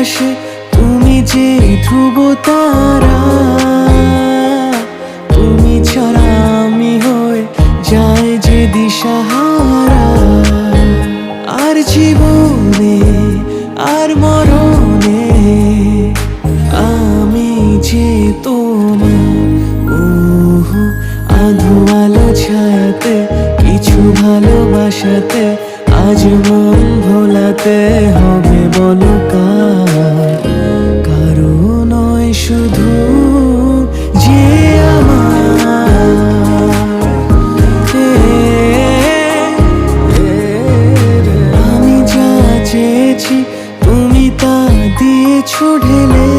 আকাশে তুমি যে ধ্রুব তারা, তুমি ছাড়া আমি হয়ে যায় যে দিশাহারা। আর জীবনে আর মরণে আমি যে তোমার। ওহো আধো আলো ছায়াতে কিছু ভালোবাসাতে আজ মন ভোলাতে হবে বলো কার? কারো নয় শুধু যে আমার। আমি যা চেয়েছি তুমি তা দিয়েছো ঢেলে,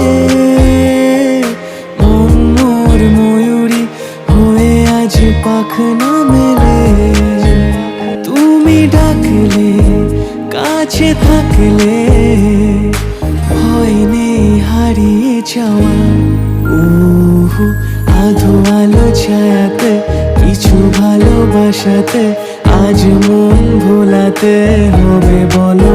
মন মোর ময়ূরী হয়ে আজ পাখনা মেলে। তুমি ডাকলে কাছে থাকলে ভয় নেই হারিয়ে যাওয়া। ওহো আধো আলো ছায়াতে কিছু ভালোবাসাতে আজ মন ভোলাতে হবে বলো